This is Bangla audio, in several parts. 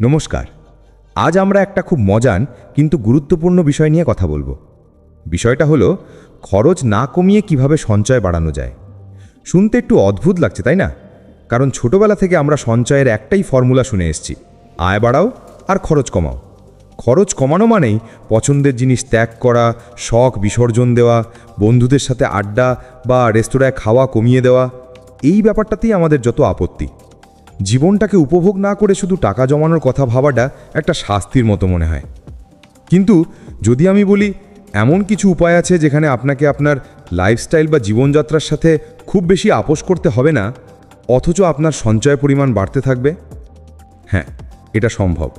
নমস্কার। আজ আমরা একটা খুব মজার কিন্তু গুরুত্বপূর্ণ বিষয় নিয়ে কথা বলবো। বিষয়টা হলো খরচ না কমিয়ে কিভাবে সঞ্চয় বাড়ানো যায়। শুনতে একটু অদ্ভুত লাগছে, তাই না? কারণ ছোটবেলা থেকে আমরা সঞ্চয়ের একটাই ফর্মুলা শুনে এসেছি, আয় বাড়াও আর খরচ কমাও। খরচ কমানো মানেই পছন্দের জিনিস ত্যাগ করা, শখ বিসর্জন দেওয়া, বন্ধুদের সাথে আড্ডা বা রেস্তোরাঁয় খাওয়া কমিয়ে দেওয়া। এই ব্যাপারটাতেই আমাদের যত আপত্তি। জীবনটাকে উপভোগ না করে শুধু টাকা জমানোর কথা ভাবাটা একটা শাস্তির মতো মনে হয়। কিন্তু যদি আমি বলি এমন কিছু উপায় আছে যেখানে আপনাকে আপনার লাইফস্টাইল বা জীবনযাত্রার সাথে খুব বেশি আপোষ করতে হবে না, অথচ আপনার সঞ্চয় পরিমাণ বাড়তে থাকবে, হ্যাঁ, এটা সম্ভব।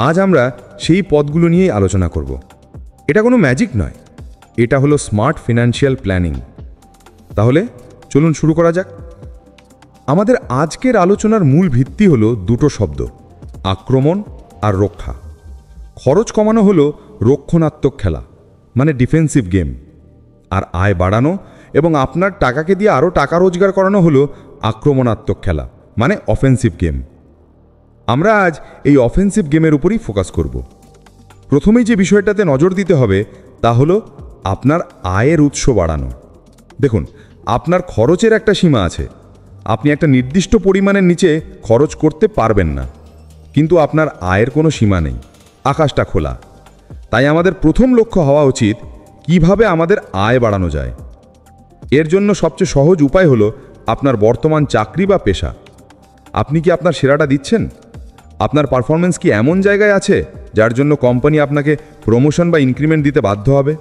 আজ আমরা সেই পথগুলো নিয়েই আলোচনা করব। এটা কোনো ম্যাজিক নয়, এটা হলো স্মার্ট ফিনান্সিয়াল প্ল্যানিং। তাহলে চলুন শুরু করা যাক। আমাদের আজকের আলোচনার মূল ভিত্তি হলো দুটো শব্দ, আক্রমণ আর রক্ষা। খরচ কমানো হলো রক্ষণাত্মক খেলা, মানে ডিফেন্সিভ গেম। আর আয় বাড়ানো এবং আপনার টাকাকে দিয়ে আরও টাকা রোজগার করানো হলো আক্রমণাত্মক খেলা, মানে অফেন্সিভ গেম। আমরা আজ এই অফেন্সিভ গেমের উপরই ফোকাস করব। প্রথমেই যে বিষয়টাতে নজর দিতে হবে তা হলো আপনার আয়ের উৎস বাড়ানো। দেখুন, আপনার খরচের একটা সীমা আছে। আপনি একটা নির্দিষ্ট পরিমাণের নিচে খরচ করতে পারবেন না, কিন্তু আপনার আয়ের কোনো সীমা নেই, আকাশটা খোলা। তাই আমাদের প্রথম লক্ষ্য হওয়া উচিত কিভাবে আমাদের আয় বাড়ানো যায়। এর জন্য সবচেয়ে সহজ উপায় হলো আপনার বর্তমান চাকরি বা পেশা। আপনি কি আপনার সেরাটা দিচ্ছেন? আপনার পারফরমেন্স কি এমন জায়গায় আছে যার জন্য কোম্পানি আপনাকে প্রমোশন বা ইনক্রিমেন্ট দিতে বাধ্য হবে?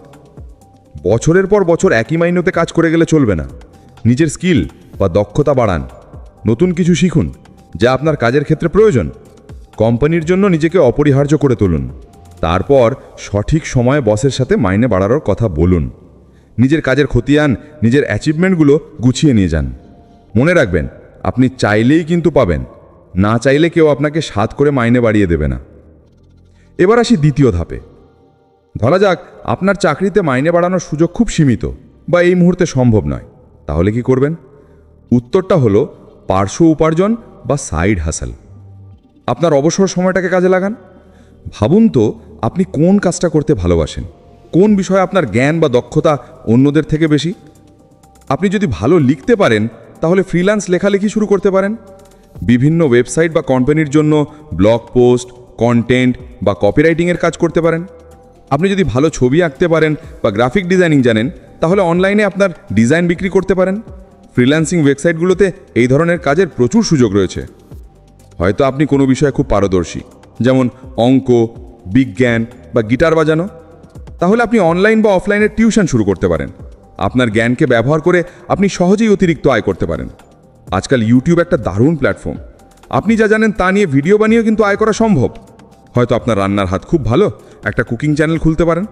বছরের পর বছর একই মাইনেতে কাজ করে গেলে চলবে না। নিজের স্কিল বা দক্ষতা বাড়ান, নতুন কিছু শিখুন যা আপনার কাজের ক্ষেত্রে প্রয়োজন। কোম্পানির জন্য নিজেকে অপরিহার্য করে তুলুন। তারপর সঠিক সময়ে বসের সাথে মাইনে বাড়ানোর কথা বলুন। নিজের কাজের খতিয়ান, নিজের অ্যাচিভমেন্টগুলো গুছিয়ে নিয়ে যান। মনে রাখবেন, আপনি চাইলেই কিন্তু পাবেন, না চাইলে কেউ আপনাকে সাধ করে মাইনে বাড়িয়ে দেবে না। এবার আসি দ্বিতীয় ধাপে। ধরা যাক আপনার চাকরিতে মাইনে বাড়ানোর সুযোগ খুব সীমিত বা এই মুহূর্তে সম্ভব নয়। তাহলে কি করবেন? উত্তরটা হলো পার্শ্ব উপার্জন বা সাইড হাসেল। আপনার অবসর সময়টাকে কাজে লাগান। ভাবুন তো, আপনি কোন কাজটা করতে ভালোবাসেন, কোন বিষয়ে আপনার জ্ঞান বা দক্ষতা অন্যদের থেকে বেশি। আপনি যদি ভালো লিখতে পারেন তাহলে ফ্রিল্যান্স লেখালেখি শুরু করতে পারেন। বিভিন্ন ওয়েবসাইট বা কোম্পানির জন্য ব্লগ পোস্ট, কন্টেন্ট বা কপিরাইটিংয়ের কাজ করতে পারেন। আপনি যদি ভালো ছবি আঁকতে পারেন বা গ্রাফিক ডিজাইনিং জানেন তাহলে অনলাইনে আপনার ডিজাইন বিক্রি করতে পারেন। ফ্রিল্যান্সিং ওয়েবসাইটগুলোতে এই ধরনের কাজের প্রচুর সুযোগ রয়েছে। হয়তো আপনি কোনো বিষয়ে খুব পারদর্শী, যেমন অঙ্ক, বিজ্ঞান বা গিটার বাজানো। তাহলে আপনি অনলাইন বা অফলাইনে টিউশন শুরু করতে পারেন। আপনার জ্ঞানকে ব্যবহার করে আপনি সহজেই অতিরিক্ত আয় করতে পারেন। আজকাল ইউটিউব একটা দারুণ প্ল্যাটফর্ম। আপনি যা জানেন তা নিয়ে ভিডিও বানিয়েও কিন্তু আয় করা সম্ভব। হয়তো আপনার রান্নার হাত খুব ভালো, একটা কুকিং চ্যানেল খুলতে পারেন।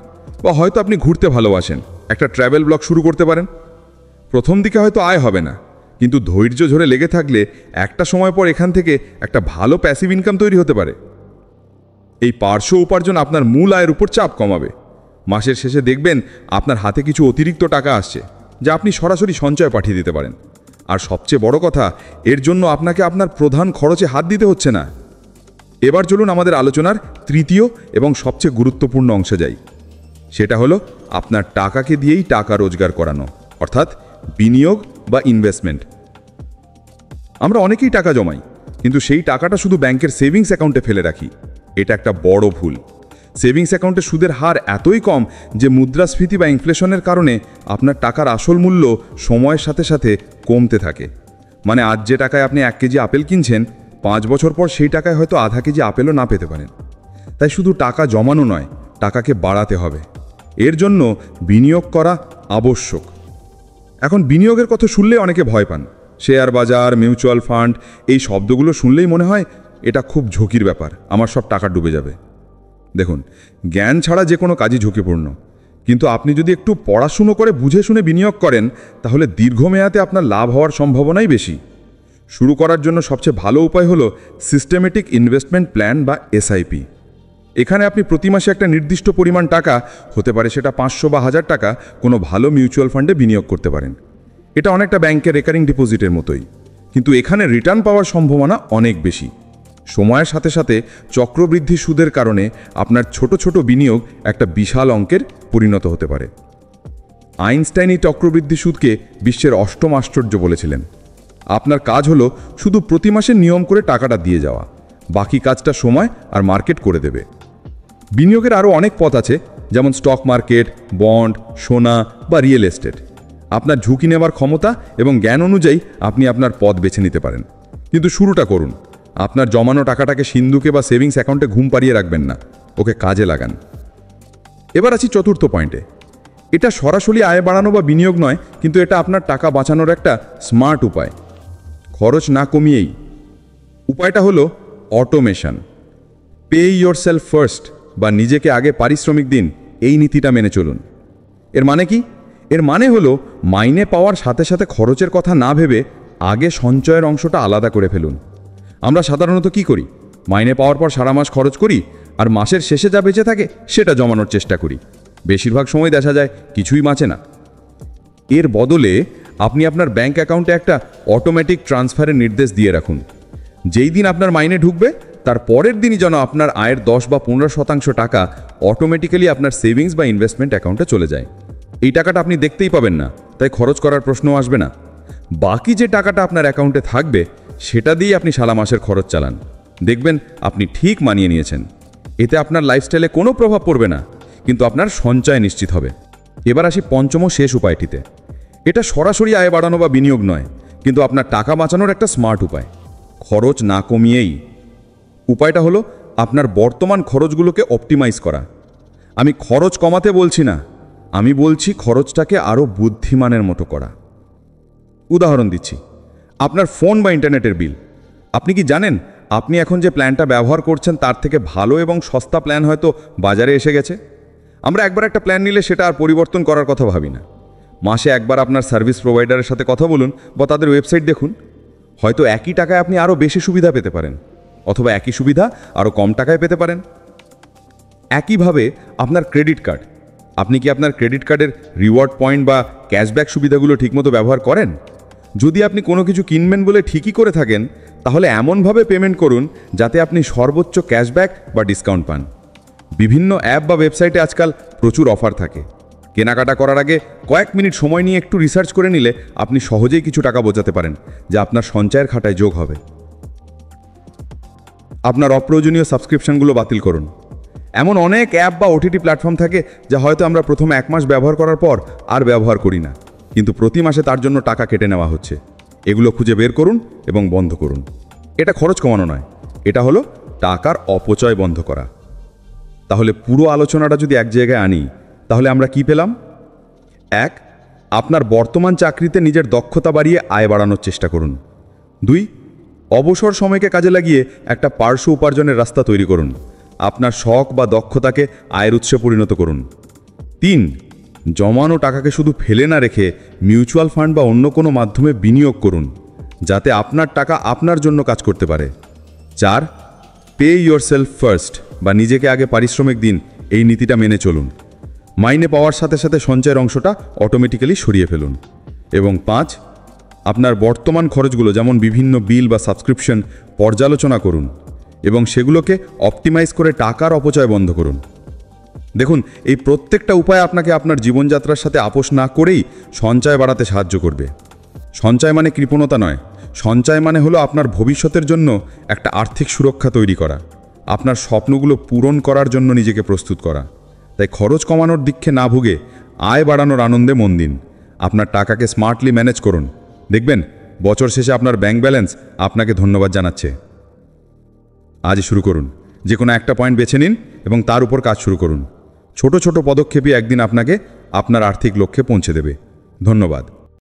বা হয়তো আপনি ঘুরতে ভালোবাসেন, একটা ট্র্যাভেল ব্লগ শুরু করতে পারেন। প্রথম দিকে হয়তো আয় হবে না, কিন্তু ধৈর্য ধরে লেগে থাকলে একটা সময় পর এখান থেকে একটা ভালো প্যাসিভ ইনকাম তৈরি হতে পারে। এই পার্শ্ব উপার্জন আপনার মূল আয়ের উপর চাপ কমাবে। মাসের শেষে দেখবেন আপনার হাতে কিছু অতিরিক্ত টাকা আসছে, যা আপনি সরাসরি সঞ্চয়ে পাঠিয়ে দিতে পারেন। আর সবচেয়ে বড় কথা, এর জন্য আপনাকে আপনার প্রধান খরচে হাত দিতে হচ্ছে না। এবার চলুন আমাদের আলোচনার তৃতীয় এবং সবচেয়ে গুরুত্বপূর্ণ অংশে যাই। সেটা হলো আপনার টাকাকে দিয়েই টাকা রোজগার করানো, অর্থাৎ বিনিয়োগ বা ইনভেস্টমেন্ট। আমরা অনেকেই টাকা জমাই, কিন্তু সেই টাকাটা শুধু ব্যাংকের সেভিংস অ্যাকাউন্টে ফেলে রাখি। এটা একটা বড় ভুল। সেভিংস অ্যাকাউন্টে সুদের হার এতই কম যে মুদ্রাস্ফীতি বা ইনফ্লেশনের কারণে আপনার টাকার আসল মূল্য সময়ের সাথে সাথে কমতে থাকে। মানে আজ যে টাকায় আপনি 1 কেজি আপেল কিনছেন, 5 বছর পর সেই টাকায় হয়তো আধা কেজি আপেলও না পেতে পারেন। তাই শুধু টাকা জমানো নয়, টাকাকে বাড়াতে হবে। এর জন্য বিনিয়োগ করা আবশ্যক। এখন বিনিয়োগের কথা শুনলেই অনেকে ভয় পান। শেয়ার বাজার, মিউচুয়াল ফান্ড, এই শব্দগুলো শুনলেই মনে হয় এটা খুব ঝুঁকির ব্যাপার, আমার সব টাকা ডুবে যাবে। দেখুন, জ্ঞান ছাড়া যে কোনো কাজই ঝুঁকিপূর্ণ। কিন্তু আপনি যদি একটু পড়াশুনো করে বুঝে শুনে বিনিয়োগ করেন তাহলে দীর্ঘমেয়াদে আপনার লাভ হওয়ার সম্ভাবনাই বেশি। শুরু করার জন্য সবচেয়ে ভালো উপায় হলো সিস্টেমেটিক ইনভেস্টমেন্ট প্ল্যান বা এসআইপি। এখানে আপনি প্রতি মাসে একটা নির্দিষ্ট পরিমাণ টাকা, হতে পারে সেটা 500 বা 1000 টাকা, কোনো ভালো মিউচুয়াল ফান্ডে বিনিয়োগ করতে পারেন। এটা অনেকটা ব্যাংকের রেকারিং ডিপোজিটের মতোই, কিন্তু এখানে রিটার্ন পাওয়ার সম্ভাবনা অনেক বেশি। সময়ের সাথে সাথে চক্রবৃদ্ধি সুদের কারণে আপনার ছোট ছোট বিনিয়োগ একটা বিশাল অঙ্কের পরিণত হতে পারে। আইনস্টাইন এই চক্রবৃদ্ধি সুদকে বিশ্বের অষ্টম আশ্চর্য বলেছিলেন। আপনার কাজ হলো শুধু প্রতি মাসে নিয়ম করে টাকাটা দিয়ে যাওয়া, বাকি কাজটা সময় আর মার্কেট করে দেবে। বিনিয়োগের আরও অনেক পথ আছে, যেমন স্টক মার্কেট, বন্ড, সোনা বা রিয়েল এস্টেট। আপনার ঝুঁকি নেওয়ার ক্ষমতা এবং জ্ঞান অনুযায়ী আপনি আপনার পথ বেছে নিতে পারেন। কিন্তু শুরুটা করুন। আপনার জমানো টাকাটাকে সিন্ধুকে বা সেভিংস অ্যাকাউন্টে ঘুম পাড়িয়ে রাখবেন না, ওকে কাজে লাগান। এবার আছি চতুর্থ পয়েন্টে। এটা সরাসরি আয় বাড়ানো বা বিনিয়োগ নয়, কিন্তু এটা আপনার টাকা বাঁচানোর একটা স্মার্ট উপায়, খরচ না কমিয়েই। উপায়টা হলো অটোমেশন। পে ইয়োরসেলফ ফার্স্ট বা নিজেকে আগে পারিশ্রমিক দিন, এই নীতিটা মেনে চলুন। এর মানে কি? এর মানে হলো মাইনে পাওয়ার সাথে সাথে খরচের কথা না ভেবে আগে সঞ্চয়ের অংশটা আলাদা করে ফেলুন। আমরা সাধারণত কি করি? মাইনে পাওয়ার পর সারা মাস খরচ করি আর মাসের শেষে যা বেঁচে থাকে সেটা জমানোর চেষ্টা করি। বেশিরভাগ সময় দেখা যায় কিছুই বাঁচে না। এর বদলে আপনি আপনার ব্যাংক অ্যাকাউন্টে একটা অটোমেটিক ট্রান্সফারের নির্দেশ দিয়ে রাখুন। যেই দিন আপনার মাইনে ঢুকবে তার পরের দিনই যেন আপনার আয়ের 10 বা 15% টাকা অটোমেটিক্যালি আপনার সেভিংস বা ইনভেস্টমেন্ট অ্যাকাউন্টে চলে যায়। এই টাকাটা আপনি দেখতেই পাবেন না, তাই খরচ করার প্রশ্নও আসবে না। বাকি যে টাকাটা আপনার অ্যাকাউন্টে থাকবে সেটা দিয়ে আপনি সারা মাসের খরচ চালান। দেখবেন আপনি ঠিক মানিয়ে নিয়েছেন। এতে আপনার লাইফস্টাইলে কোনো প্রভাব পড়বে না, কিন্তু আপনার সঞ্চয় নিশ্চিত হবে। এবার আসি পঞ্চম ও শেষ উপায়টিতে। এটা সরাসরি আয় বাড়ানো বা বিনিয়োগ নয়, কিন্তু আপনার টাকা বাঁচানোর একটা স্মার্ট উপায়, খরচ না কমিয়েই। উপায়টা হলো আপনার বর্তমান খরচগুলোকে অপটিমাইজ করা। আমি খরচ কমাতে বলছি না, আমি বলছি খরচটাকে আরও বুদ্ধিমানের মতো করা। উদাহরণ দিচ্ছি, আপনার ফোন বা ইন্টারনেটের বিল। আপনি কি জানেন আপনি এখন যে প্ল্যানটা ব্যবহার করছেন তার থেকে ভালো এবং সস্তা প্ল্যান হয়তো বাজারে এসে গেছে? আমরা একবার একটা প্ল্যান নিলে সেটা আর পরিবর্তন করার কথা ভাবি না। মাসে একবার আপনার সার্ভিস প্রোভাইডারের সাথে কথা বলুন বা তাদের ওয়েবসাইট দেখুন। হয়তো একই টাকায় আপনি আরও বেশি সুবিধা পেতে পারেন, অথবা একই সুবিধা আরও কম টাকায় পেতে পারেন। একইভাবে আপনার ক্রেডিট কার্ড। আপনি কি আপনার ক্রেডিট কার্ডের রিওয়ার্ড পয়েন্ট বা ক্যাশব্যাক সুবিধাগুলো ঠিকমতো ব্যবহার করেন? যদি আপনি কোনো কিছু কিনবেন বলে ঠিকই করে থাকেন, তাহলে এমনভাবে পেমেন্ট করুন যাতে আপনি সর্বোচ্চ ক্যাশব্যাক বা ডিসকাউন্ট পান। বিভিন্ন অ্যাপ বা ওয়েবসাইটে আজকাল প্রচুর অফার থাকে। কেনাকাটা করার আগে কয়েক মিনিট সময় নিয়ে একটু রিসার্চ করে নিলে আপনি সহজেই কিছু টাকা বাঁচাতে পারেন, যা আপনার সঞ্চয়ের খাতায় যোগ হবে। আপনার অপ্রয়োজনীয় সাবস্ক্রিপশনগুলো বাতিল করুন। এমন অনেক অ্যাপ বা ওটিটি প্ল্যাটফর্ম থাকে যা হয়তো আমরা প্রথমে 1 মাস ব্যবহার করার পর আর ব্যবহার করি না, কিন্তু প্রতি মাসে তার জন্য টাকা কেটে নেওয়া হচ্ছে। এগুলো খুঁজে বের করুন এবং বন্ধ করুন। এটা খরচ কমানো নয়, এটা হলো টাকার অপচয় বন্ধ করা। তাহলে পুরো আলোচনাটা যদি এক জায়গায় আনি, তাহলে আমরা কি পেলাম? 1. আপনার বর্তমান চাকরিতে নিজের দক্ষতা বাড়িয়ে আয় বাড়ানোর চেষ্টা করুন। 2. অবসর সময়কে কাজে লাগিয়ে একটা পার্শ্ব উপার্জনের রাস্তা তৈরি করুন। আপনার শখ বা দক্ষতাকে আয়ের উৎসে পরিণত করুন। 3. জমানো টাকাকে শুধু ফেলে না রেখে মিউচুয়াল ফান্ড বা অন্য কোনো মাধ্যমে বিনিয়োগ করুন, যাতে আপনার টাকা আপনার জন্য কাজ করতে পারে। 4. পে ইয়োরসেলফ ফার্স্ট বা নিজেকে আগে পারিশ্রমিক দিন, এই নীতিটা মেনে চলুন। মাইনে পাওয়ার সাথে সাথে সঞ্চয়ের অংশটা অটোমেটিক্যালি সরিয়ে ফেলুন। এবং 5. আপনার বর্তমান খরচগুলো, যেমন বিভিন্ন বিল বা সাবস্ক্রিপশন, পর্যালোচনা করুন এবং সেগুলোকে অপটিমাইজ করে টাকার অপচয় বন্ধ করুন। দেখুন, এই প্রত্যেকটা উপায় আপনাকে আপনার জীবনযাত্রার সাথে আপোষ না করেই সঞ্চয় বাড়াতে সাহায্য করবে। সঞ্চয় মানে কৃপণতা নয়, সঞ্চয় মানে হলো আপনার ভবিষ্যতের জন্য একটা আর্থিক সুরক্ষা তৈরি করা, আপনার স্বপ্নগুলো পূরণ করার জন্য নিজেকে প্রস্তুত করা। তাই খরচ কমানোর দিকে না ভুগে আয় বাড়ানোর আনন্দে মন দিন। আপনার টাকাকে স্মার্টলি ম্যানেজ করুন। দেখবেন বছর শেষে আপনার ব্যাংক ব্যালেন্স আপনাকে ধন্যবাদ জানাচ্ছে। আজ শুরু করুন। যে কোনো একটা পয়েন্ট বেছে নিন এবং তার উপর কাজ শুরু করুন। ছোট ছোট পদক্ষেপই একদিন আপনাকে আপনার আর্থিক লক্ষ্যে পৌঁছে দেবে। ধন্যবাদ।